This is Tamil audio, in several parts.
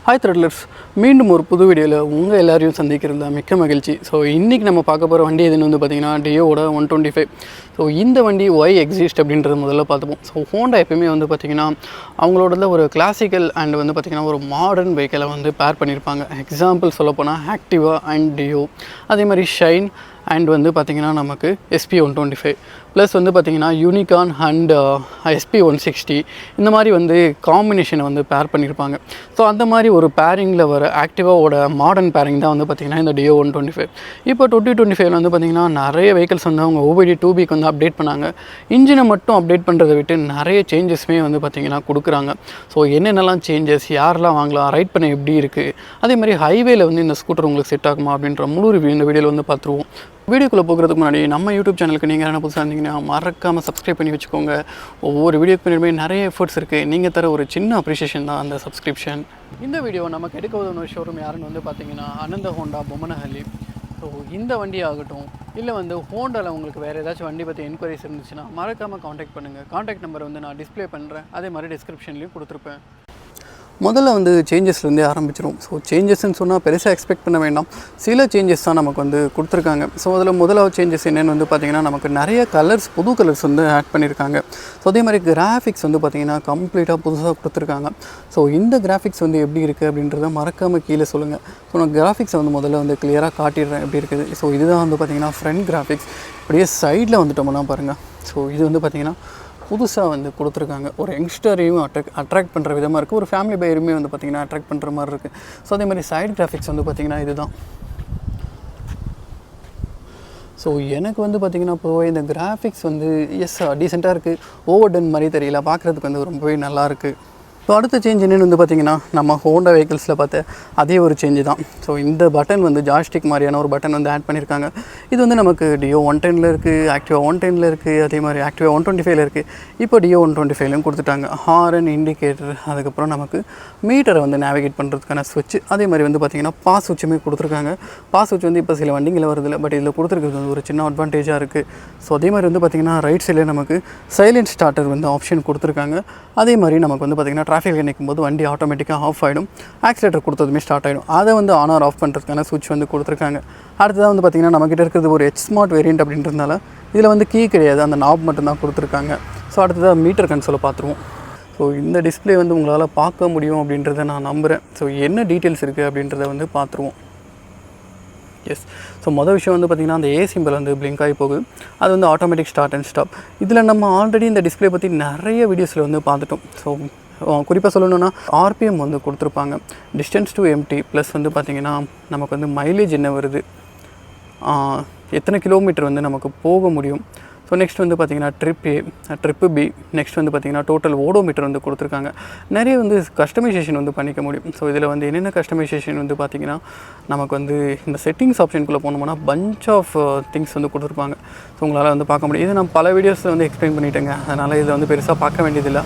ஹாய் த்ரெட்லர்ஸ், மீண்டும் ஒரு புது வீடியோவில் உங்கள் எல்லாரையும் சந்திக்கிறதுல மிக்க மகிழ்ச்சி. ஸோ இன்றைக்கி நம்ம பார்க்க போகிற வண்டி எதுன்னு வந்து பார்த்திங்கன்னா டியோவோட 125. ஸோ இந்த வண்டி ஒய் எக்ஸிஸ்ட் அப்படின்றது முதல்ல பார்த்துப்போம். ஸோ ஹோண்டா எப்பயுமே வந்து பார்த்திங்கன்னா அவங்களோட ஒரு கிளாசிக்கல் அண்ட் வந்து பார்த்திங்கன்னா ஒரு மாடர்ன் வெஹிக்கிளை வந்து பேர் பண்ணியிருப்பாங்க. எக்ஸாம்பிள் சொல்லப்போனால் ஆக்டிவா அண்ட் டியோ, அதே மாதிரி ஷைன் அண்ட் வந்து பார்த்திங்கன்னா நமக்கு SP 125 ப்ளஸ் வந்து பார்த்திங்கன்னா யூனிகார்ன் அண்ட் SP 160 இந்த மாதிரி வந்து காம்பினேஷனை வந்து பேர் பண்ணியிருப்பாங்க. ஸோ அந்த மாதிரி ஒரு பேரிங்கில் வர ஆக்டிவாவோட மாடர்ன் பேரிங் தான் வந்து பார்த்திங்கன்னா இந்த டியோ 125. இப்போ 2025 வந்து பார்த்திங்கன்னா நிறைய வெஹிக்கிள்ஸ் வந்து அவங்க OBD 2Bக்கு வந்து அப்டேட் பண்ணாங்க. இன்ஜினை மட்டும் அப்டேட் பண்ணுறதை விட்டு நிறைய சேஞ்சஸ்மே வந்து பார்த்திங்கன்னா கொடுக்குறாங்க. ஸோ என்னென்னலாம் சேஞ்சஸ், யாரெல்லாம் வாங்கலாம், ரைட் பண்ண எப்படி இருக்குது, அதே மாதிரி ஹைவேல வந்து இந்த ஸ்கூட்டர் உங்களுக்கு செட் ஆகுமா அப்படின்ற முழு ரிவ்யூ இந்த வீடியோவில் வந்து பார்த்துருவோம். வீடியோக்குள்ளே போகிறதுக்கு முன்னாடி நம்ம யூடியூப் சேனலுக்கு நீங்கள் என்ன புதுசாக இருந்தீங்கன்னா மறக்காமல் சப்ஸ்கிரைப் பண்ணி வச்சுக்கோங்க. ஒவ்வொரு வீடியோக்கு பின்னாடி நிறைய எஃபர்ட்ஸ் இருக்குது. நீங்கள் தர ஒரு சின்ன அப்ரிஷியேஷன் தான் அந்த சப்ஸ்கிரிப்ஷன். இந்த வீடியோ நமக்கு எடுக்க உதவுன ஷோரூம் யாருன்னு வந்து பார்த்தீங்கன்னா அனந்த ஹோண்டா பொம்மனஹள்ளி. ஸோ இந்த வண்டி ஆகட்டும் இல்லை வந்து ஹோண்டாவில் உங்களுக்கு வேறு ஏதாச்சும் வண்டி பற்றி என்கொயரிஸ் இருந்துச்சுன்னா மறக்காமல் காண்டாக்ட் பண்ணுங்கள். காண்டாக்ட் நம்பர் வந்து நான் டிஸ்பிளே பண்ணுறேன், அதே மாதிரி டிஸ்கிரிப்ஷன்லேயும் கொடுத்துருப்பேன். முதல்ல வந்து சேஞ்சஸ்லேருந்தே ஆரம்பிச்சிடும். ஸோ சேஞ்சஸ்ன்னு சொன்னால் பெருசாக எக்ஸ்பெக்ட் பண்ண வேண்டாம். சில சேஞ்சஸ் தான் நமக்கு வந்து கொடுத்துருக்காங்க. ஸோ அதில் முதலாவது சேஞ்சஸ் என்னென்னு வந்து பார்த்திங்கன்னா நமக்கு நிறைய கலர்ஸ், புது கலர்ஸ் வந்து ஆட் பண்ணியிருக்காங்க. ஸோ அதே மாதிரி கிராஃபிக்ஸ் வந்து பார்த்திங்கன்னா கம்ப்ளீட்டாக புதுசாக கொடுத்துருக்காங்க. ஸோ இந்த கிராஃபிக்ஸ் வந்து எப்படி இருக்குது அப்படின்றத மறக்காமல் கீழே சொல்லுங்கள். ஸோ நான் கிராஃபிக்ஸை வந்து முதல்ல வந்து கிளியராக காட்டிடுறேன் எப்படி இருக்குது. ஸோ இதுதான் வந்து பார்த்திங்கன்னா ஃப்ரண்ட் கிராஃபிக்ஸ். அப்படியே சைடில் வந்துட்டோம்னா பாருங்கள். ஸோ இது வந்து பார்த்திங்கன்னா புதுசாக வந்து கொடுத்துருக்காங்க. ஒரு யங்ஸ்டரையும் அட்ராக்ட் பண்ணுற விதமாக இருக்குது. ஒரு ஃபேமிலி பையருமே வந்து பார்த்திங்கன்னா அட்ராக்ட் பண்ணுற மாதிரி இருக்குது. ஸோ அதே மாதிரி சைடு கிராஃபிக்ஸ் வந்து பார்த்திங்கன்னா இதுதான். ஸோ எனக்கு வந்து பார்த்திங்கன்னா இப்போது இந்த கிராஃபிக்ஸ் வந்து டீசெண்டாக இருக்குது. ஓவர் டன் மாதிரி தெரியல, பார்க்குறதுக்கு வந்து ரொம்பவே நல்லாயிருக்கு. ஸோ அடுத்த சேஞ்ச் என்னென்னு வந்து பார்த்திங்கன்னா நம்ம ஹோண்டா வெஹிக்கிள்ஸில் பார்த்த அதே ஒரு சேஞ்சு தான். ஸோ இந்த பட்டன் வந்து ஜாய்ஸ்டிக் மாதிரியான ஒரு பட்டன் வந்து ஆட் பண்ணியிருக்காங்க. இது வந்து நமக்கு டியோ 110ல் இருக்குது, ஆக்டிவா 110ல் இருக்குது, அதே மாதிரி ஆக்டிவா 125ல் இருக்குது. இப்போ டியோ 125லையும் கொடுத்துட்டாங்க. ஹாரன், இண்டிகேட்டர், அதுக்கப்புறம் நமக்கு மீட்டரை வந்து நேவிகேட் பண்ணுறதுக்கான ஸ்விட்ச், அதே மாதிரி வந்து பார்த்திங்கன்னா பாஸ் ஸ்விட்சுமே கொடுத்துருக்காங்க. பாஸ் ஸ்விட்ச் வந்து இப்போ சில வண்டிங்களில் வருதில்லை, பட் இதில் கொடுத்துருக்கிறது வந்து ஒரு சின்ன அட்வான்டேஜாக இருக்குது. ஸோ அதே மாதிரி வந்து பார்த்திங்கன்னா ரைட் சைடில் நமக்கு சைலண்ட் ஸ்டார்டர் வந்து ஆப்ஷன் கொடுத்துருக்காங்க. அதே மாதிரி நமக்கு வந்து பார்த்திங்கன்னா டிராஃபிக் நிற்கும் போது வண்டி ஆட்டோமேட்டிக்காக ஆஃப் ஆகிடும். ஆக்சிலேட்டர் கொடுத்ததுமே ஸ்டார்ட் ஆகிடும். அதை வந்து ஆன் ஆர் ஆஃப் பண்ணுறதுக்கான ஸ்விட்ச் வந்து கொடுத்துருக்காங்க. அடுத்ததாக வந்து பார்த்திங்கன்னா நம்மக்கிட்ட இருக்கிறது ஒரு ஸ்மார்ட் வேரியண்ட் அப்படின்றதுனால இதில் வந்து கீ கிடையாது, அந்த நாப் மட்டும்தான் கொடுத்துருக்காங்க. ஸோ அடுத்ததாக மீட்டர் கன்சோலை பார்த்துருவோம். ஸோ இந்த டிஸ்பிளே வந்து உங்களால் பார்க்க முடியும் அப்படின்றத நான் நம்புகிறேன். ஸோ என்ன டீட்டெயில்ஸ் இருக்குது அப்படின்றத வந்து பார்த்துருவோம். எஸ், ஸோ மொதல் விஷயம் வந்து பார்த்திங்கன்னா அந்த சிம்பிள் வந்து பிளிங்க் ஆகி போகுது. அது வந்து ஆட்டோமேட்டிக் ஸ்டார்ட் அண்ட் ஸ்டாப். இதில் நம்ம ஆல்ரெடி இந்த டிஸ்பிளே பற்றி நிறைய வீடியோஸில் வந்து பார்த்துட்டோம். ஸோ குறிப்பாக சொல்லணுன்னா RPM வந்து கொடுத்துருப்பாங்க, டிஸ்டன்ஸ் டு எம்டி, ப்ளஸ் வந்து பார்த்திங்கன்னா நமக்கு வந்து மைலேஜ் என்ன வருது, எத்தனை கிலோமீட்டர் வந்து நமக்கு போக முடியும். ஸோ நெக்ஸ்ட் வந்து பார்த்திங்கன்னா ட்ரிப்பு பி, நெக்ஸ்ட் வந்து பார்த்திங்கன்னா டோட்டல் ஓடோமீட்டர் வந்து கொடுத்துருக்காங்க. நிறைய வந்து கஸ்டமைசேஷன் வந்து பண்ணிக்க முடியும். ஸோ இதில் வந்து என்னென்ன கஸ்டமைசேஷன் வந்து பார்த்திங்கன்னா நமக்கு வந்து இந்த செட்டிங்ஸ் ஆப்ஷனுக்குள்ளே போனோம்னா பஞ்ச் ஆஃப் திங்ஸ் வந்து கொடுத்துருப்பாங்க. ஸோ உங்களால் வந்து பார்க்க முடியும். இது நான் பல வீடியோஸில் வந்து எக்ஸ்பிளைன் பண்ணிட்டேங்க, அதனால் இதில் வந்து பெருசாக பார்க்க வேண்டியதில்லை.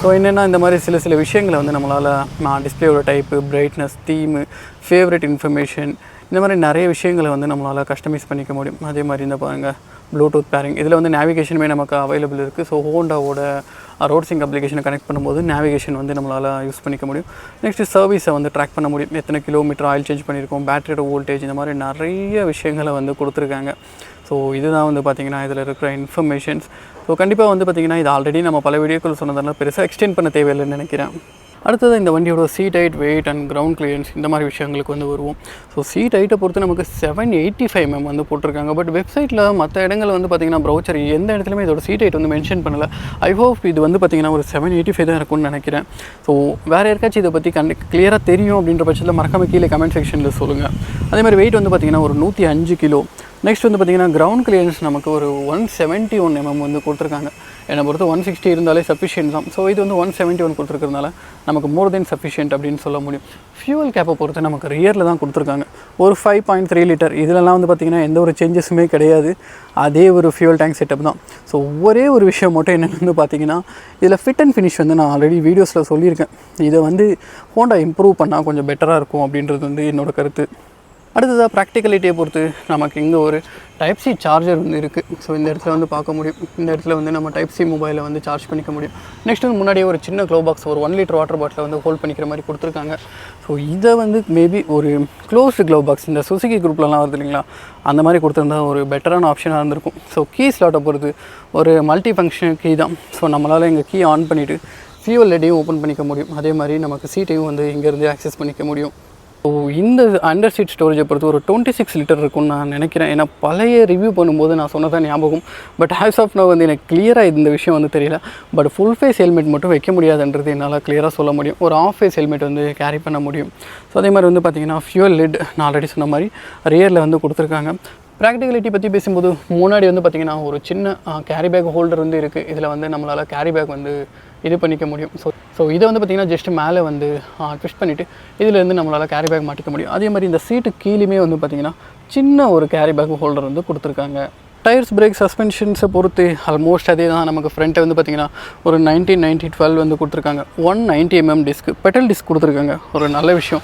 ஸோ என்னென்னா இந்த மாதிரி சில விஷயங்களை வந்து நம்மளால் டிஸ்பிளேயோட type, brightness, theme, favourite information, இந்த மாதிரி நிறைய விஷயங்களை வந்து நம்மளால் கஸ்டமைஸ் பண்ணிக்க முடியும். அதே மாதிரி இந்த பாருங்கள் ப்ளூடூத் பேரிங், இதில் வந்து நேவிகேஷனுமே நமக்கு அவைலபிள் இருக்குது. ஸோ ஹோண்டாவோட ரோட் சிங்க் அப்ளிகேஷனை கனெக்ட் பண்ணும்போது நேவிகேஷன் வந்து நம்மளால் யூஸ் பண்ணிக்க முடியும். நெக்ஸ்ட்டு சர்வீஸை வந்து ட்ராக் பண்ண முடியும், எத்தனை கிலோமீட்டர் ஆயில் சேஞ்ச் பண்ணியிருக்கோம், பேட்டரியோட வோல்டேஜ், இந்த மாதிரி நிறைய விஷயங்களை வந்து கொடுத்துருக்காங்க. ஸோ இதுதான் வந்து பார்த்திங்கன்னா இதில் இருக்கிற இன்ஃபர்மேஷன்ஸ். ஸோ கண்டிப்பாக வந்து பார்த்திங்கன்னா இது ஆல்ரெடி நம்ம பல வீடியோக்கள் சொன்னதால பெருசாக எக்ஸ்டெண்ட் பண்ண தேவையில்லைன்னு நினைக்கிறேன். அடுத்தது இந்த வண்டியோட seat height, weight and ground clearance, இந்த மாதிரி விஷயங்களுக்கு வந்து வருவோம். ஸோ சீட் ஹைட்டை பொறுத்து நமக்கு 785 mm வந்து போட்டிருக்காங்க. பட் வெப்சைட்டில் மற்ற இடங்கள் வந்து பார்த்திங்கன்னா ப்ரௌச்சர் எந்த இடத்துலையுமே இதோட சீட் ஹைட் வந்து மென்ஷன் பண்ணலை. ஐ ஹோப் இது வந்து பார்த்திங்கன்னா ஒரு 785 தான் இருக்கும்னு நினைக்கிறேன். ஸோ வேறு யாருக்காச்சும் இதை பற்றி கிளியராக தெரியும் அப்படின்ற பட்சத்தில் மறக்காமல் கீழே கமெண்ட் செக்ஷனில் சொல்லுங்கள். அதே மாதிரி வெயிட் வந்து பார்த்திங்கன்னா ஒரு 105 கிலோ. நெக்ஸ்ட் வந்து பார்த்திங்கன்னா கிரவுண்ட் கிளியரன்ஸ் நமக்கு ஒரு 171 mm வந்து கொடுத்துருக்காங்க. என்னை பொறுத்து 160 இருந்தாலே சஃபிஷியன்ட் தான். ஸோ இது வந்து 171 கொடுத்துருக்கிறதுனால நமக்கு மோர் தென் சஃபிஷியன்ட் அப்படின்னு சொல்ல முடியும். ஃபியூவல் கேப்பை பொறுத்து நமக்கு ரியரில் தான் கொடுத்துருக்காங்க. ஒரு 5.3 லிட்டர். இதிலலாம் வந்து பார்த்திங்கன்னா எந்த ஒரு சேஞ்சஸுமே கிடையாது, அதே ஒரு ஃபியூவல் டேங்க் செட்டப் தான். ஸோ ஒரே ஒரு விஷயம் மட்டும் என்னென்னு வந்து பார்த்திங்கன்னா இதில் ஃபிட் அண்ட் ஃபினிஷ் வந்து நான் ஆல்ரெடி வீடியோஸில் சொல்லியிருக்கேன். இதை வந்து ஹோண்டா இம்ப்ரூவ் பண்ணால் கொஞ்சம் பெட்டராக இருக்கும் அப்படின்றது வந்து என்னோடய கருத்து. அடுத்ததாக ப்ராக்டிகலிட்டியை பொறுத்து நமக்கு இங்கே ஒரு டைப் சி சார்ஜர் வந்து இருக்குது. ஸோ இந்த இடத்துல வந்து பார்க்க முடியும். இந்த இடத்துல வந்து நம்ம டைப் சி மொபைலை வந்து சார்ஜ் பண்ணிக்க முடியும். நெக்ஸ்ட் வந்து முன்னாடியே ஒரு சின்ன க்ளோ பாக்ஸ், ஒரு 1 லிட்டர் வாட்டர் பாட்டிலை வந்து ஹோல்ட் பண்ணிக்கிற மாதிரி கொடுத்துருக்காங்க. ஸோ இதை வந்து மேபி ஒரு க்ளோஸ்டு க்ளோ பாக்ஸ், இந்த சுசுகி குரூப்லலாம் வருது இல்லைங்களா, அந்த மாதிரி கொடுத்துருந்தா ஒரு பெட்டரான ஆப்ஷனாக இருந்திருக்கும். ஸோ கீ ஸ்லாட்டை பொறுத்து ஒரு மல்டி ஃபங்க்ஷன் கீ தான். ஸோ நம்மளால் இங்கே கீ ஆன் பண்ணிவிட்டு ஃபியூவல் லைட்டையும் ஓப்பன் பண்ணிக்க முடியும். அதே மாதிரி நமக்கு சீட்டையும் வந்து இங்கேருந்து ஆக்சஸ் பண்ணிக்க முடியும். ஸோ இந்த அண்டர் சீட் ஸ்டோரேஜை பொறுத்து ஒரு 26 லிட்டர் இருக்கும்னு நான் நினைக்கிறேன். ஏன்னா பழைய ரிவ்யூ பண்ணும்போது நான் சொன்னதான் ஞாபகம். பட் ஹேஸ் ஆஃப் நோ வந்து எனக்கு கிளியராக இந்த விஷயம் வந்து தெரியல. பட் ஃபுல் ஃபேஸ் ஹெல்மெட் மட்டும் வைக்க முடியாதுன்றது என்னால் கிளியராக சொல்ல முடியும். ஒரு ஆஃப் ஃபேஸ் ஹெல்மெட் வந்து கேரி பண்ண முடியும். ஸோ அதே மாதிரி வந்து பார்த்திங்கன்னா ஃபியூவல் லிட் நான் ஆல்ரெடி சொன்ன மாதிரி ரியரில் வந்து கொடுத்துருக்காங்க. ப்ராக்டிகலிட்டி பற்றி பேசும்போது முன்னாடி வந்து பார்த்திங்கன்னா ஒரு சின்ன கேரி பேக் ஹோல்டர் வந்து இருக்குது. இதில் வந்து நம்மளால் கேரி பேக் வந்து இது பண்ணிக்க முடியும். ஸோ இதை வந்து பார்த்திங்கன்னா ஜஸ்ட் மேலே வந்து ட்விஸ்ட் பண்ணிவிட்டு இதிலேருந்து நம்மளால் கேரி பேக் மாட்டிக்க முடியும். அதே மாதிரி இந்த சீட்டு கீழேயுமே வந்து பார்த்திங்கன்னா சின்ன ஒரு கேரி பேக் ஹோல்டர் வந்து கொடுத்துருக்காங்க. டயர்ஸ், பிரேக், சஸ்பென்ஷன்ஸை பொறுத்து ஆல்மோஸ்ட் அதே தான். நமக்கு ஃப்ரண்ட்டை வந்து பார்த்திங்கன்னா ஒரு 19/90/12 வந்து கொடுத்துருக்காங்க. 190 mm டிஸ்க், பெட்டல் டிஸ்க் கொடுத்துருக்காங்க. ஒரு நல்ல விஷயம்.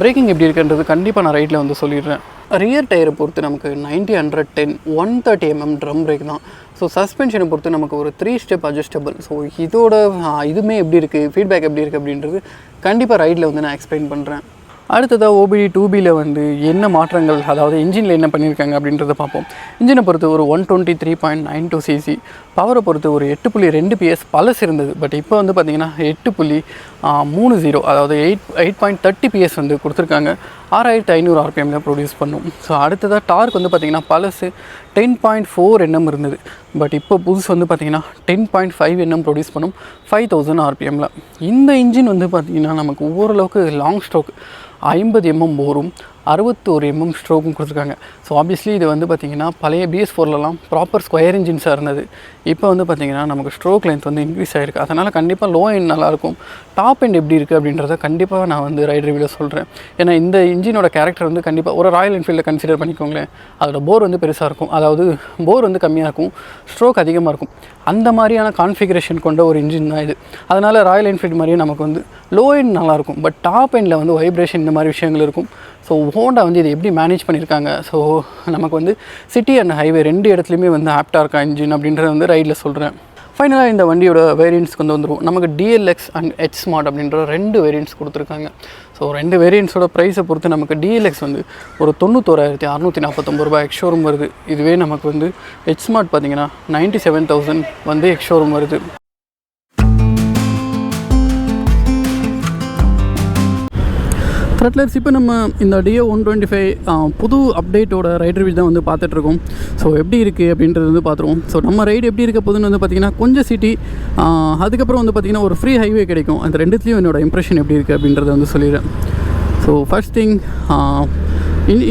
பிரேக்கிங் எப்படி இருக்குன்றது கண்டிப்பாக நான் ரைட்டில் வந்து சொல்லிடுறேன். ரியர் டயரை பொறுத்து நமக்கு 90/110 130 mm ட்ரம் பிரேக் தான். ஸோ சஸ்பென்ஷனை பொறுத்து நமக்கு ஒரு 3 ஸ்டெப் அட்ஜஸ்டபிள். ஸோ இதோட இதுவுமே எப்படி இருக்குது, ஃபீட்பேக் எப்படி இருக்குது அப்படின்றது கண்டிப்பாக ரைட்டில் வந்து நான் எக்ஸ்பிளைன் பண்ணுறேன். அடுத்ததாக OBD 2Bயில் வந்து என்ன மாற்றங்கள், அதாவது இன்ஜினில் என்ன பண்ணியிருக்காங்க அப்படின்றத பார்ப்போம். இன்ஜினை பொறுத்து ஒரு 123.92 cc, பவரை பொறுத்து ஒரு 8.2 PS பழசு இருந்தது. பட் இப்போ வந்து பார்த்திங்கன்னா 8.30, அதாவது 8.30 PS வந்து கொடுத்துருக்காங்க. 6500 RPMல ப்ரொடியூஸ் பண்ணும். ஸோ அடுத்ததாக டார்க் வந்து பார்த்திங்கன்னா பழசு 10.4 Nm இருந்தது. பட் இப்போ புதுசு வந்து பார்த்திங்கன்னா 10.5 Nm ப்ரொடியூஸ் பண்ணும் 5000 RPMல. இந்த இன்ஜின் வந்து பார்த்திங்கன்னா நமக்கு ஓரளவுக்கு லாங் ஸ்ட்ரோக் 50 mm போரும் 61 mm ஸ்ட்ரோக்கும் கொடுத்துருக்காங்க. ஸோ ஆப்வியஸ்லி இது வந்து பார்த்திங்கன்னா பழைய BS4லலாம் ப்ராப்பர் ஸ்கொயர் இன்ஜின்ஸாக இருந்தது. இப்போ வந்து பார்த்திங்கன்னா நமக்கு ஸ்ட்ரோக் லென்த் வந்து இன்க்ரீஸ் ஆகிருக்கு. அதனால் கண்டிப்பாக லோ எண்ட் நல்லாயிருக்கும். டாப் எண்ட் எப்படி இருக்குது அப்படின்றத கண்டிப்பாக நான் வந்து ரைட் ரிவ்யூவில் சொல்கிறேன். ஏன்னா இந்த இன்ஜினோட கேரக்டர் வந்து கண்டிப்பாக ஒரு ராயல் என்ஃபீல்டில் கன்சிடர் பண்ணிக்கோங்களேன். அதோட போர் வந்து பெருசாக இருக்கும், அதாவது போர் வந்து கம்மியாக இருக்கும், ஸ்ட்ரோக் அதிகமாக இருக்கும். அந்த மாதிரியான கான்ஃபிகரேஷன் கொண்ட ஒரு இன்ஜின் தான் இது. அதனால் ராயல் என்ஃபீல்டு மாதிரியே நமக்கு வந்து லோ எண்ட் நல்லாயிருக்கும். பட் டாப் எண்டில் வந்து வைப்ரேஷன் இந்த மாதிரி விஷயங்கள் இருக்கும். ஸோ ஹோண்டா வந்து இதை எப்படி மேனேஜ் பண்ணியிருக்காங்க, ஸோ நமக்கு வந்து சிட்டி அண்ட் ஹைவே 2 இடத்துலையுமே வந்து ஆப்டாக இருக்கா இன்ஜின் அப்படின்றத வந்து ரைடில் சொல்கிறேன். ஃபைனலாக இந்த வண்டியோட வேரியண்ட்ஸ்க்கு வந்து வந்துடும். நமக்கு DLX அண்ட் H Smart அப்படின்ற 2 வேரியண்ட்ஸ் கொடுத்துருக்காங்க. ஸோ 2 வேரியண்ட்ஸோட ப்ரைஸை பொறுத்து நமக்கு DLX வந்து ஒரு 91,649 ரூபாய் எக்ஸ்ஷோரூம் வருது. இதுவே நமக்கு வந்து H Smart பார்த்திங்கன்னா 97,000 வந்து எக்ஸ்ஷோரூம் வருது. த்ரெட்லர்ஸ் இப்போ நம்ம இந்த Dio 125 புது அப்டேட்டோட ரைட் ரிவ்யூ தான் வந்து பார்த்துட்ருக்கோம். ஸோ எப்படி இருக்குது அப்படின்றது வந்து பார்த்துருவோம். ஸோ நம்ம ரைடு எப்படி இருக்க போதுன்னு வந்து பார்த்திங்கன்னா கொஞ்சம் சிட்டி, அதுக்கப்புறம் வந்து பார்த்திங்கன்னா ஒரு ஃப்ரீ ஹைவே கிடைக்கும். அந்த ரெண்டுத்துலேயும் என்னோடய இம்ப்ரெஷன் எப்படி இருக்குது அப்படின்றத வந்து சொல்லிடுறேன். So first thing,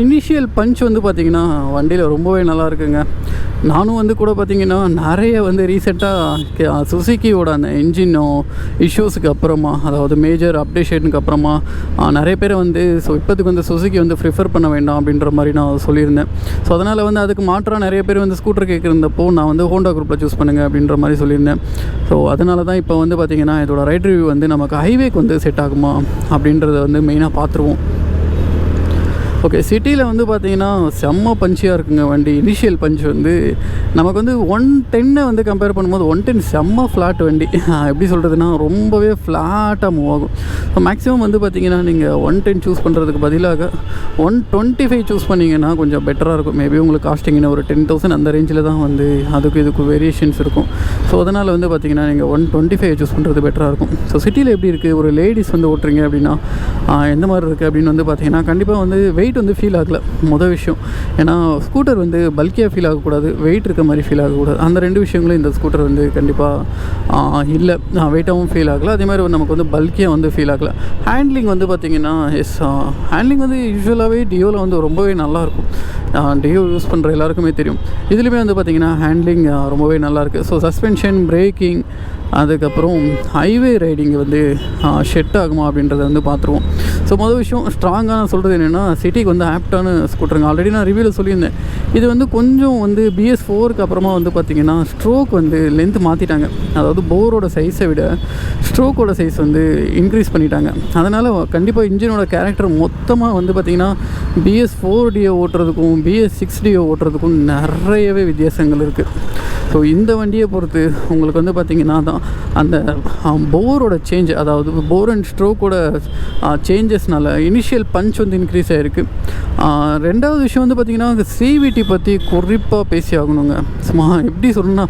initial punch வந்து பார்த்திங்கன்னா வண்டியில் ரொம்பவே நல்லா இருக்குங்க. நானும் வந்து கூட பார்த்திங்கன்னா நிறைய வந்து ரீசெண்டாக சுசுக்கியோட அந்த இன்ஜின் இஷ்யூஸுக்கு அப்புறமா, அதாவது மேஜர் அப்டேஷனுக்கு அப்புறமா நிறைய பேர் வந்து ஸோ இப்போதுக்கு வந்து சுசுக்கி வந்து ப்ரிஃபர் பண்ண வேண்டாம் அப்படின்ற மாதிரி நான் சொல்லியிருந்தேன். ஸோ அதனால் வந்து அதுக்கு மாற்றாக நிறைய பேர் வந்து ஸ்கூட்டர் கேட்குறப்போ நான் வந்து ஹோண்டா குரூப்பில் சூஸ் பண்ணுங்கள் அப்படின்ற மாதிரி சொல்லியிருந்தேன். ஸோ அதனால தான் இப்போ வந்து பார்த்திங்கன்னா இதோட ரைட் ரிவ்யூ வந்து நமக்கு ஹைவேக்கு வந்து செட் ஆகுமா அப்படின்றத வந்து மெயினாக பார்த்துருவோம். ஓகே, சிட்டியில் வந்து பார்த்திங்கன்னா செம்ம பஞ்சியாக இருக்குங்க வண்டி. இனிஷியல் பஞ்ச் வந்து நமக்கு வந்து 110 வந்து கம்பேர் பண்ணும்போது 110 செம்ம ஃப்ளாட் வண்டி. எப்படி சொல்கிறதுனா ரொம்பவே ஃப்ளாட்டாக மூவ் ஆகும். ஸோ மேக்ஸிமம் வந்து பார்த்திங்கன்னா நீங்கள் 110 சூஸ் பண்ணுறதுக்கு பதிலாக 125 சூஸ் பண்ணிங்கன்னா கொஞ்சம் பெட்டராக இருக்கும். மேபி உங்களுக்கு காஸ்டிங்னா ஒரு 10,000 அந்த ரேஞ்சில் தான் வந்து அதுக்கு இதுக்கு வேரியேஷன்ஸ் இருக்கும். ஸோ அதனால் வந்து பார்த்திங்கன்னா நீங்கள் 125 சூஸ் பண்ணுறது பெட்டராக இருக்கும். ஸோ சிட்டியில் எப்படி இருக்குது, ஒரு லேடிஸ் வந்து ஓட்டுறீங்க அப்படின்னா எந்த மாதிரி இருக்குது அப்படின்னு வந்து பார்த்திங்கன்னா கண்டிப்பாக வந்து வெயிட் வந்து ஃபீல் ஆகலை மொதல் விஷயம். ஏன்னா ஸ்கூட்டர் வந்து பல்கியாக ஃபீல் ஆகக்கூடாது, வெயிட் இருக்க மாதிரி ஃபீல் ஆகக்கூடாது. அந்த 2 விஷயங்களும் இந்த ஸ்கூட்டர் வந்து கண்டிப்பாக இல்லை, வெயிட்டாகவும் ஃபீல் ஆகலை, அதே மாதிரி நமக்கு வந்து பல்கியாக வந்து ஃபீல் ஆகலை. ஹேண்ட்லிங் வந்து பார்த்திங்கன்னா ஹேண்ட்லிங் வந்து யூஸ்வலாகவே டியோவில் வந்து ரொம்பவே நல்லாயிருக்கும். டியோ யூஸ் பண்ணுற எல்லாருக்குமே தெரியும். இதுலேயுமே வந்து பார்த்திங்கன்னா ஹேண்ட்லிங் ரொம்பவே நல்லாயிருக்கு. ஸோ சஸ்பென்ஷன், பிரேக்கிங், அதுக்கப்புறம் ஹைவே ரைடிங் வந்து ஷெட் ஆகுமா அப்படின்றத வந்து பார்த்துருவோம். ஸோ மொதல் விஷயம் ஸ்ட்ராங்காக நான் சொல்கிறது என்னென்னா, சிட்டிக்கு வந்து ஆப்டான ஸ்கூட்டருங்க. ஆல்ரெடி நான் ரிவ்யூவில் சொல்லியிருந்தேன். இது வந்து கொஞ்சம் வந்து BS4க்கு அப்புறமா வந்து பார்த்திங்கன்னா ஸ்ட்ரோக் வந்து லென்த் மாற்றிட்டாங்க. அதாவது போரோட சைஸை விட ஸ்ட்ரோக்கோட சைஸ் வந்து இன்க்ரீஸ் பண்ணிட்டாங்க. அதனால் கண்டிப்பாக இன்ஜினோட கேரக்டர் மொத்தமாக வந்து பார்த்திங்கன்னா BS4 Dio ஓட்டுறதுக்கும் BS6 Dio ஓட்டுறதுக்கும் நிறையவே வித்தியாசங்கள் இருக்குது. ஸோ இந்த வண்டியை பொறுத்து உங்களுக்கு வந்து பார்த்திங்கன்னா தான் அந்த போரோட சேஞ்ச், அதாவது போர் அண்ட் ஸ்ட்ரோக்கோட சேஞ்சஸ்னால இனிஷியல் பஞ்ச் வந்து இன்க்ரீஸ் ஆகிருக்கு. ரெண்டாவது விஷயம் வந்து பார்த்திங்கன்னா CVT பற்றி குறிப்பாக பேசி ஆகணுங்க. எப்படி சொல்லணும்னா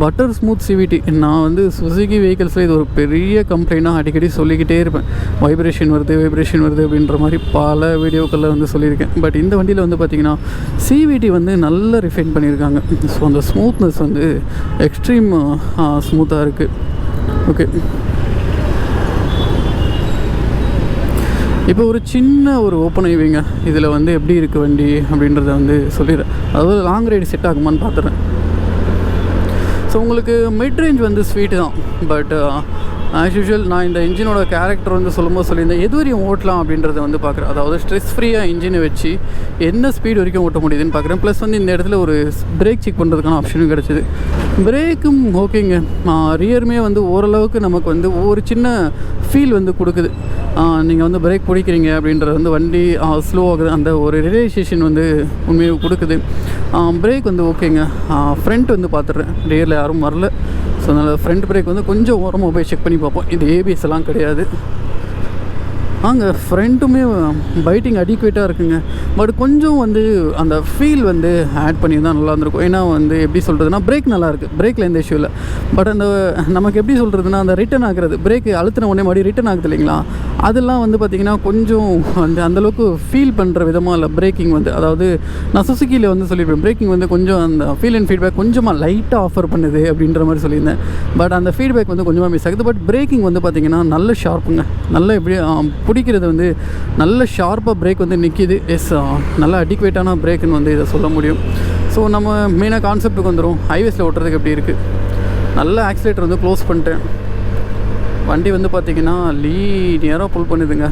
பட்டர் ஸ்மூத் CVT. நான் வந்து சுசுகி வெஹிக்கிள்ஸில் இது ஒரு பெரிய கம்ப்ளைண்ட்டாக அடிக்கடி சொல்லிக்கிட்டே இருப்பேன். வைப்ரேஷன் வருது அப்படின்ற மாதிரி பல வீடியோக்களில் வந்து சொல்லியிருக்கேன். பட் இந்த வண்டியில் வந்து பார்த்திங்கன்னா CVT வந்து நல்லா ரிஃபைன் பண்ணியிருக்காங்க. ஸோ அந்த ஸ்மூத்னஸ் வந்து எக்ஸ்ட்ரீம் ஸ்மூத்தாக இருக்குது. ஓகே, இப்போ ஒரு சின்ன ஒரு ஓப்பன் ஹைவேங்க. இதில் வந்து எப்படி இருக்குது வண்டி அப்படின்றத வந்து சொல்லிடுறேன். அதாவது லாங் ரைடு செட் ஆகுமான்னு பார்த்துறேன். ஸோ உங்களுக்கு மிட் ரேஞ்ச் வந்து ஸ்வீட்டு தான். பட் ஆஸ் யூஷுவல் நான் இந்த இன்ஜினோட கேரக்டர் வந்து சொல்லும்போது சொல்லியிருந்தேன் எது வரையும் ஓட்டலாம் அப்படின்றத வந்து பார்க்குறேன். அதாவது ஸ்ட்ரெஸ் ஃப்ரீயாக இன்ஜினை வச்சு என்ன ஸ்பீட் வரைக்கும் ஓட்ட முடியுதுன்னு பார்க்குறேன். ப்ளஸ் வந்து இந்த இடத்துல ஒரு பிரேக் செக் பண்ணுறதுக்கான ஆப்ஷனும் கிடச்சிது. பிரேக்கும் ஓகேங்க. ரியருமே வந்து ஓரளவுக்கு நமக்கு வந்து ஒரு சின்ன ஃபீல் வந்து கொடுக்குது. நீங்கள் வந்து பிரேக் பிடிக்கிறீங்க அப்படின்றது வந்து வண்டி ஸ்லோ ஆகுது, அந்த ஒரு ரியலைசேஷன் வந்து உண்மையாக கொடுக்குது. பிரேக் வந்து ஓகேங்க. ஃப்ரண்ட் வந்து பார்த்துட்றேன், ரியரில் யாரும் வரல. ஸோ அதனால் ஃப்ரண்ட் பிரேக் வந்து கொஞ்சம் ஓரமாக போய் செக் பண்ணி பார்ப்போம். இது ABS எல்லாம் கிடையாது. ஃப்ரண்ட்டுமே பைட்டிங் அடிக்குவேட்டாக இருக்குங்க. பட் கொஞ்சம் வந்து அந்த ஃபீல் வந்து ஆட் பண்ணியிருந்தால் நல்லா இருந்திருக்கும். ஏன்னா வந்து எப்படி சொல்கிறதுனா பிரேக் நல்லாயிருக்கு, பிரேக்கில் எந்த இஷ்யூ இல்லை. பட் அந்த நமக்கு எப்படி சொல்கிறதுனா அந்த ரிட்டன் ஆகிறது, பிரேக்கு அழுத்தின உடனே மறுபடியும் ரிட்டன் ஆகுது இல்லைங்களா, அதெல்லாம் வந்து பார்த்திங்கன்னா கொஞ்சம் வந்து அந்தளவுக்கு ஃபீல் பண்ணுற விதமாக இல்லை பிரேக்கிங் வந்து. அதாவது நான் சுசுக்கியில் வந்து சொல்லியிருப்பேன் பிரேக்கிங் வந்து கொஞ்சம் அந்த ஃபீல் அண்ட் ஃபீட்பேக் கொஞ்சமாக லைட்டாக ஆஃபர் பண்ணுது அப்படின்ற மாதிரி சொல்லியிருந்தேன். பட் அந்த ஃபீட்பேக் வந்து கொஞ்சமாக மிஸ் ஆகுது. பட் பிரேக்கிங் வந்து பார்த்திங்கன்னா நல்ல ஷார்ப்புங்க. நல்ல எப்படி பிடிக்கிறது வந்து நல்ல ஷார்ப்பாக பிரேக் வந்து நிற்கிது. நல்ல அடிக்குவேட்டான பிரேக்குன்னு வந்து இதை சொல்ல முடியும். ஸோ நம்ம மெயினாக கான்செப்ட்டுக்கு வந்துடும். ஹைவேஸில் ஓட்டுறதுக்கு எப்படி இருக்குது. நல்ல ஆக்சிலேட்டர் வந்து க்ளோஸ் பண்ணிட்டேன். வண்டி வந்து பார்த்திங்கன்னா லீனியராக புல் பண்ணுதுங்க.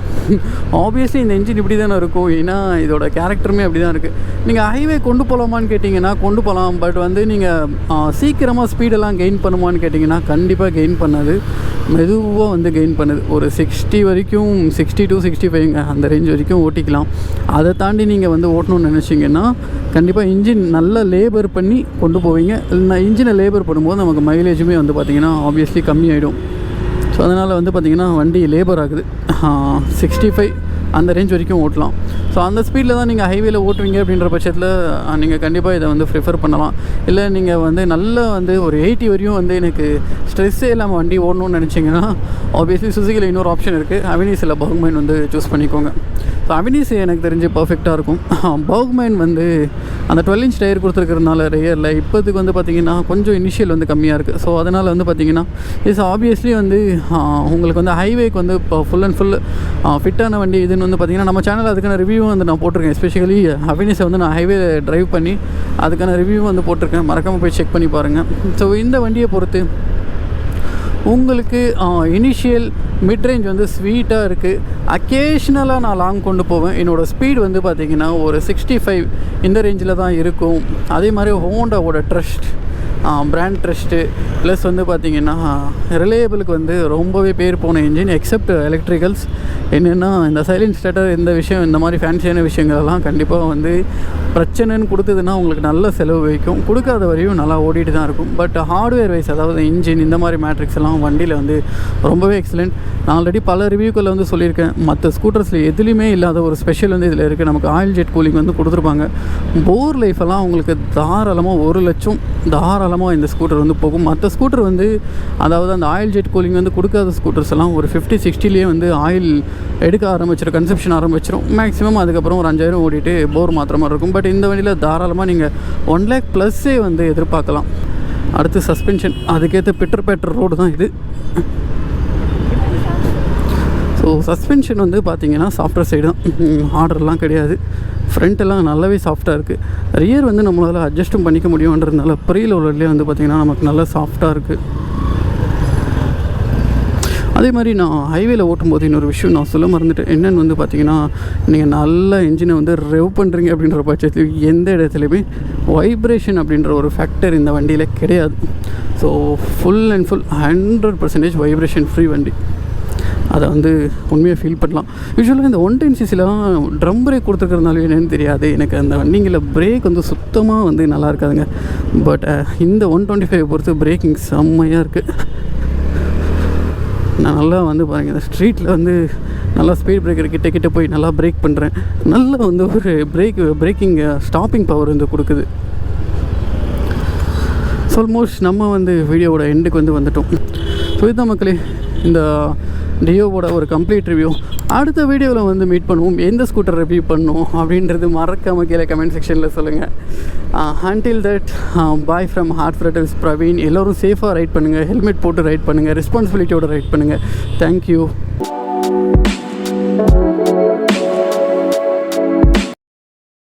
ஆப்வியஸ்லி இந்த இன்ஜின் இப்படி தானே இருக்கும். ஏன்னா இதோட கேரக்டருமே அப்படி தான் இருக்குது. நீங்கள் ஹைவே கொண்டு போகலாமான்னு கேட்டிங்கன்னா கொண்டு போகலாம். பட் வந்து நீங்கள் சீக்கிரமாக ஸ்பீடெல்லாம் கெயின் பண்ணுமான்னு கேட்டிங்கன்னா கண்டிப்பாக கெயின் பண்ணாது. மெதுவாக வந்து கெயின் பண்ணுது. ஒரு 60 வரைக்கும், 60 to 65ங்க அந்த ரேஞ்ச் வரைக்கும் ஓட்டிக்கலாம். அதை தாண்டி நீங்கள் வந்து ஓட்டணும்னு நினச்சிங்கன்னா கண்டிப்பாக இன்ஜின் நல்லா லேபர் பண்ணி கொண்டு போவீங்க. இல்லைனா இன்ஜினை லேபர் பண்ணும்போது நமக்கு மைலேஜுமே வந்து பார்த்திங்கன்னா ஆப்வியஸ்லி கம்மியாயிடும். ஸோ அதனால் வந்து பார்த்திங்கன்னா வண்டி லேபர் ஆகுது. 65 அந்த ரேஞ்ச் வரைக்கும் ஓட்டலாம். ஸோ அந்த ஸ்பீடில் தான் நீங்கள் ஹைவேல ஓட்டுவீங்க அப்படின்ற பட்சத்தில் நீங்கள் கண்டிப்பாக இதை வந்து ப்ரிஃபர் பண்ணலாம். இல்லை நீங்கள் வந்து நல்லா வந்து ஒரு 80 வரையும் வந்து எனக்கு ஸ்ட்ரெஸ்ஸே இல்லாமல் வண்டி ஓடணும்னு நினச்சிங்கன்னா ஆப்வியஸ்லி சுசுகியில் இன்னொரு ஆப்ஷன் இருக்குது. அவெனிஸ் இல்லை பர்க்மேன் வந்து சூஸ் பண்ணிக்கோங்க. ஸோ அவெனிஸ் எனக்கு தெரிஞ்சு பர்ஃபெக்டாக இருக்கும். பர்க்மேன் வந்து அந்த 12 inch டயர் கொடுத்துருக்கிறதுனால ரியரில் இப்போதுக்கு வந்து பார்த்திங்கன்னா கொஞ்சம் இனிஷியல் வந்து கம்மியாக இருக்குது. ஸோ அதனால் வந்து பார்த்திங்கன்னா ஆப்வியஸ்லி வந்து உங்களுக்கு வந்து ஹைவேக்கு வந்து இப்போ ஃபுல் அண்ட் ஃபுல் ஃபிட்டான வண்டி இதுன்னு வந்து பார்த்திங்கன்னா நம்ம சேனலில் அதுக்கான ரிவ்யூவும் வந்து நான் போட்டிருக்கேன். எஸ்பெஷலி அவெனிஸை வந்து நான் ஹைவே ட்ரைவ் பண்ணி அதுக்கான ரிவ்யூவும் வந்து போட்டிருக்கேன். மறக்காமல் போய் செக் பண்ணி பாருங்கள். ஸோ இந்த வண்டியை பொறுத்து உங்களுக்கு இனிஷியல் மிட் ரேஞ்ச் வந்து ஸ்வீட்டாக இருக்குது. அக்கேஷ்னலாக நான் லாங் கொண்டு போவேன். என்னோடய ஸ்பீட் வந்து பார்த்திங்கன்னா ஒரு 65 இந்த ரேஞ்சில் தான் இருக்கும். அதே மாதிரி ஹோண்டாவோட ட்ரஸ்ட் பிராண்ட் ட்ரஸ்ட்டு ப்ளஸ் வந்து பார்த்திங்கன்னா ரிலையபிளுக்கு வந்து ரொம்பவே பேர் போன இன்ஜின் எக்ஸப்ட் எலக்ட்ரிக்கல்ஸ். என்னென்னா இந்த சைலண்ட் ஸ்டார்டர் இந்த விஷயம் இந்த மாதிரி ஃபேன்சியான விஷயங்கள்லாம் கண்டிப்பாக வந்து பிரச்சனைன்னு கொடுத்ததுன்னா உங்களுக்கு நல்ல செலவு வைக்கும். கொடுக்காத வரையும் நல்லா ஓடிட்டு தான் இருக்கும். பட் ஹார்ட்வேர் வைஸ் அதாவது இன்ஜின் இந்த மாதிரி மேட்ரிக்ஸ் எல்லாம் வண்டியில் வந்து ரொம்பவே எக்ஸலண்ட். நான் ஆல்ரெடி பல ரிவ்யூக்களில் வந்து சொல்லியிருக்கேன். மற்ற ஸ்கூட்டர்ஸில் எதுலேயுமே இல்லாத ஒரு ஸ்பெஷல் வந்து இதில் இருக்குது. நமக்கு ஆயில் ஜெட் கூலிங் வந்து கொடுத்துருப்பாங்க. போர் லைஃபெல்லாம் உங்களுக்கு தாராளமாக 1 லட்சம் தாராளமாக இந்த ஸ்கூட்டர் வந்து போகும். மற்ற ஸ்கூட்டர் வந்து அதாவது அந்த ஆயில் ஜெட் கூலிங் வந்து கொடுக்காத ஸ்கூட்டர்ஸ் எல்லாம் ஒரு 50-60லேயே வந்து ஆயில் எடுக்க ஆரம்பிச்சிடும், கன்சப்ஷன் ஆரம்பிச்சிடும். மேக்ஸிமம் அதுக்கப்புறம் ஒரு 5000 ஓடிட்டு போர் மாத்திர மாதிரி இருக்கும். பட் இந்த வண்டியில் தாராளமாக நீங்கள் 1 lakh+ வந்து எதிர்பார்க்கலாம். அடுத்து சஸ்பென்ஷன், அதுக்கேற்ற பெட்டர் ரோடு தான் இது. ஸோ சஸ்பென்ஷன் வந்து பார்த்திங்கன்னா சாஃப்ட்வேர் சைடு தான், ஆர்டர்லாம் கிடையாது. ஃப்ரண்ட்டெல்லாம் நல்லாவே சாஃப்டாக இருக்குது. ரியர் வந்து நம்மளால் அட்ஜஸ்ட்டும் பண்ணிக்க முடியுன்றதுனால ப்ரீ லோடர்லேயே வந்து பார்த்திங்கன்னா நமக்கு நல்லா சாஃப்டாக இருக்குது. அதே மாதிரி நான் ஹைவேல ஓட்டும்போது இன்னொரு விஷயம் நான் சொல்ல மறந்துட்டேன். என்னென்னு வந்து பார்த்திங்கன்னா, நீங்கள் நல்ல இன்ஜினை வந்து ரெவ் பண்ணுறீங்க அப்படின்ற பட்சத்தில் எந்த இடத்துலையுமே வைப்ரேஷன் அப்படின்ற ஒரு ஃபேக்டர் இந்த வண்டியில் கிடையாது. So full and full 100% vibration free வண்டி. அதை வந்து உண்மையாக ஃபீல் பண்ணலாம். யூஸ்வலாக இந்த 110cc-லாம் ட்ரம் பிரேக் கொடுத்துருக்கறதுனால என்னென்னு தெரியாது எனக்கு. அந்த வண்டிங்களில் பிரேக் வந்து சுத்தமாக வந்து நல்லா இருக்காதுங்க. பட் இந்த 125 பொறுத்து பிரேக்கிங் செம்மையாக இருக்குது. நான் நல்லா வந்து பாருங்கள், இந்த ஸ்ட்ரீட்டில் வந்து நல்லா ஸ்பீட் பிரேக்கர் கிட்ட போய் நல்லா பிரேக் பண்ணுறேன். நல்லா வந்து ஒரு பிரேக்கிங் ஸ்டாப்பிங் பவர் வந்து கொடுக்குது. ஸோ ஆல்மோஸ்ட் நம்ம வந்து வீடியோவோட எண்டுக்கு வந்து வந்துட்டோம். ஸோ இதுதான் மக்களே இந்த டியோவோட ஒரு கம்ப்ளீட் ரிவ்யூ. அடுத்த வீடியோவில் வந்து மீட் பண்ணுவோம். எந்த ஸ்கூட்டர் ரிவ்யூ பண்ணணும் அப்படின்றது மறக்காமல் கீழே கமெண்ட் செக்ஷனில் சொல்லுங்கள். Until that bye from heart fretters Praveen. எல்லோரும் சேஃபாக ரைட் பண்ணுங்கள், ஹெல்மெட் போட்டு ரைட் பண்ணுங்கள், ரெஸ்பான்சிபிலிட்டியோட ரைட் பண்ணுங்கள். தேங்க்யூ.